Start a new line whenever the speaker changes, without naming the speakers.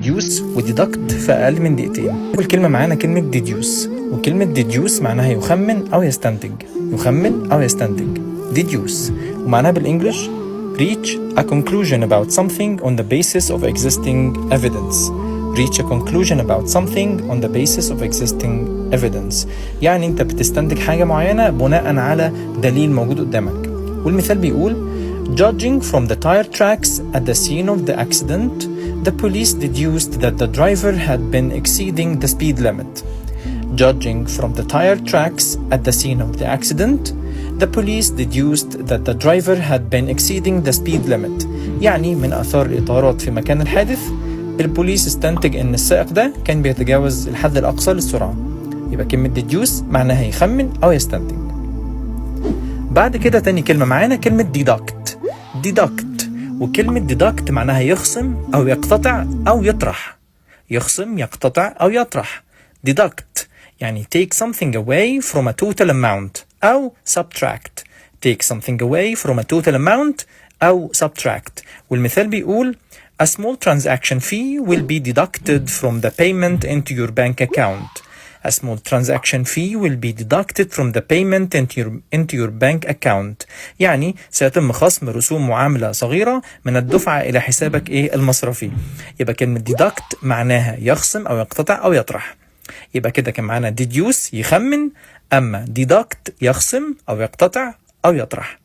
deduce و deduct في أقل من دقيقتين. أول كلمة معانا كلمة deduce، وكلمة deduce معناها يخمن أو يستنتج، يخمن أو يستنتج deduce، ومعناها بالإنجلش reach a conclusion about something on the basis of existing evidence. reach a conclusion about something on the basis of existing evidence، يعني أنت بتستنتج حاجة معينة بناء على دليل موجود قدامك. والمثال بيقول judging from the tire tracks at the scene of the accident, the police deduced that the driver had been exceeding the speed limit. Judging from the tire tracks at the scene of the accident, the police deduced that the driver had been exceeding the speed limit. يعني من آثار الإطارات في مكان الحادث البوليس استنتج إن السائق ده كان بيتجاوز الحد الأقصى للسرعة. يبقى كلمة deduce معناها يخمن أو يستنتج. بعد كده تاني كلمة معانا كلمة deduct. deduct، وكلمة deduct معناها يخصم أو يقتطع أو يطرح. يخصم، يقتطع أو يطرح. deduct يعني take something away from a total amount أو subtract. take something away from a total amount أو subtract. والمثال بيقول a small transaction fee will be deducted from the payment into your bank account. A small transaction fee will be deducted from the payment into your bank account. يعني سيتم خصم رسوم معاملة صغيرة من الدفعة إلى حسابك المصرفي. يبقى كلمة deduct معناها يخصم أو يقتطع أو يطرح. يبقى كده كان معانا deduce يخمن، أما deduct يخصم أو يقتطع أو يطرح.